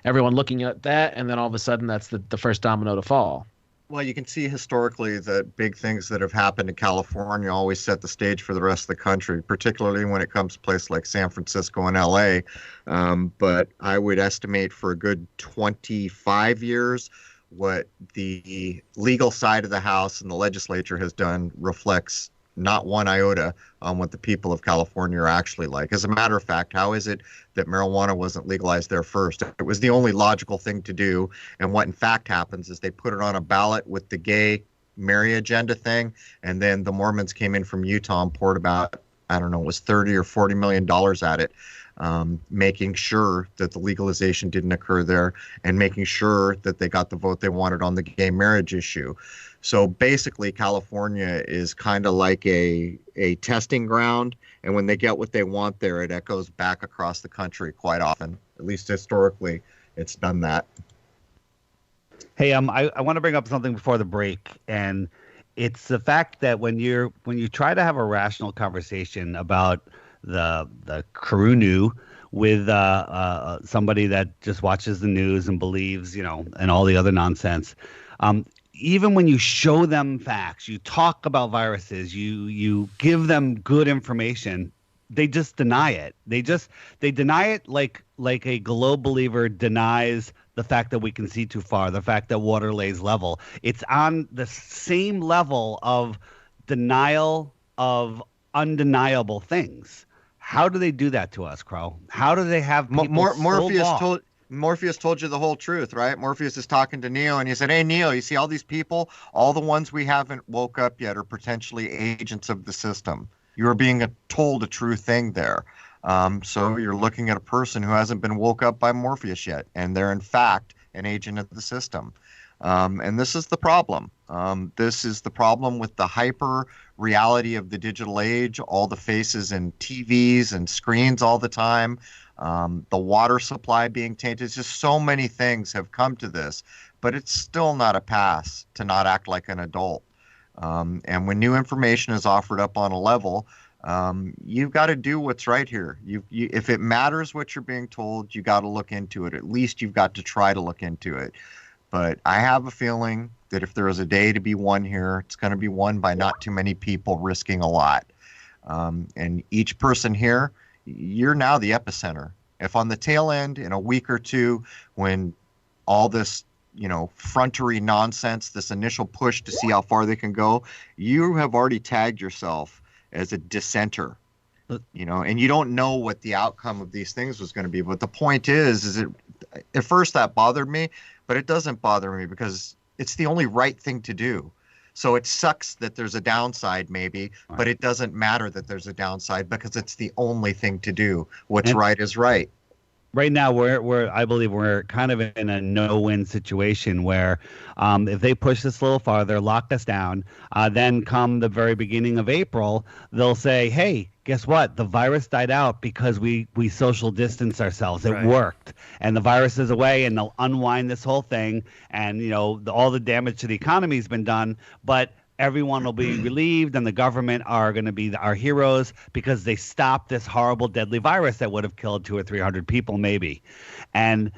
everyone looking at that, and then all of a sudden that's the first domino to fall? Well, you can see historically that big things that have happened in California always set the stage for the rest of the country, particularly when it comes to places like San Francisco and L.A. But I would estimate for a good 25 years, what the legal side of the House and the legislature has done reflects not one iota on what the people of California are actually like. As a matter of fact, how is it that marijuana wasn't legalized there first? It was the only logical thing to do. And what in fact happens is they put it on a ballot with the gay marry agenda thing. And then the Mormons came in from Utah and poured about, I don't know, it was $30 or $40 million at it, making sure that the legalization didn't occur there and making sure that they got the vote they wanted on the gay marriage issue. So basically, California is kind of like a testing ground, and when they get what they want there, it echoes back across the country quite often. At least historically, it's done that. Hey, I want to bring up something before the break, and it's the fact that when you try to have a rational conversation about the Karunu with somebody that just watches the news and believes, and all the other nonsense. Even when you show them facts, you talk about viruses, you give them good information, they just deny it. They deny it like a globe believer denies the fact that we can see too far, the fact that water lays level. It's on the same level of denial of undeniable things. How do they do that to us, Crow? How do they have people Morpheus told you the whole truth, right? Morpheus is talking to Neo, and he said, hey, Neo, you see all these people? All the ones we haven't woke up yet are potentially agents of the system. You are being told a true thing there. So you're looking at a person who hasn't been woke up by Morpheus yet, and they're, in fact, an agent of the system. And this is the problem. This is the problem with the hyper reality of the digital age, all the faces and TVs and screens all the time. The water supply being tainted. It's just so many things have come to this, but it's still not a pass to not act like an adult. And when new information is offered up on a level, you've got to do what's right here. If it matters what you're being told, you got to look into it. At least you've got to try to look into it. But I have a feeling that if there is a day to be won here, it's going to be won by not too many people risking a lot. And each person here, you're now the epicenter. If on the tail end in a week or two, when all this, frontery nonsense, this initial push to see how far they can go, you have already tagged yourself as a dissenter, and you don't know what the outcome of these things was going to be. But the point is at first that bothered me, but it doesn't bother me because it's the only right thing to do. So it sucks that there's a downside maybe, but it doesn't matter that there's a downside because it's the only thing to do. What's right is right. right now I believe we're kind of in a no-win situation where if they push this a little farther, lock us down, then come the very beginning of April, they'll say, hey, guess what? The virus died out because we social distance ourselves. It worked. And the virus is away, and they'll unwind this whole thing. And, all the damage to the economy has been done. But everyone will be relieved, and the government are going to be our heroes because they stopped this horrible, deadly virus that would have killed 200 or 300 people, maybe. And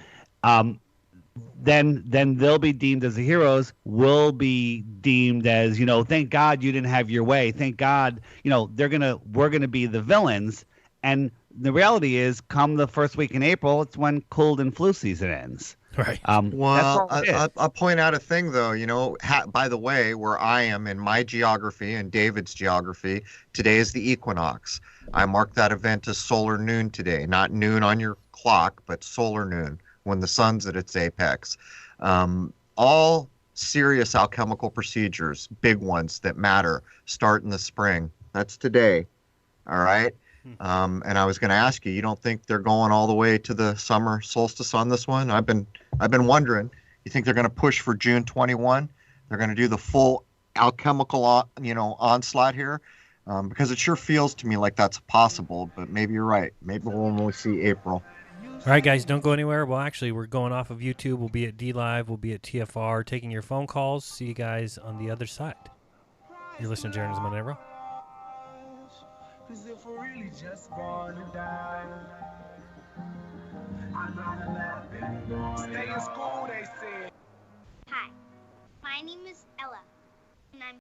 then they'll be deemed as the heroes. We'll be deemed as, thank God you didn't have your way. Thank God, we're gonna be the villains. And the reality is, come the first week in April, it's when cold and flu season ends. Right. Well, I'll point out a thing, though. By the way, where I am in my geography and David's geography, today is the equinox. I mark that event as solar noon today, not noon on your clock, but solar noon, when the sun's at its apex. All serious alchemical procedures, big ones that matter, start in the spring. That's today. All right. And I was going to ask you, you don't think they're going all the way to the summer solstice on this one? I've been wondering. You think they're going to push for June 21? They're going to do the full alchemical, onslaught here? Because it sure feels to me like that's possible, but maybe you're right. Maybe we'll only see April. All right, guys, don't go anywhere. Well, actually, we're going off of YouTube. We'll be at DLive. We'll be at TFR, taking your phone calls. See you guys on the other side. You're listening to Jeranism Monday Night Raw. Cause if we're really just gonna die, I'm not stay in school, they said. Hi, my name is Ella, and I'm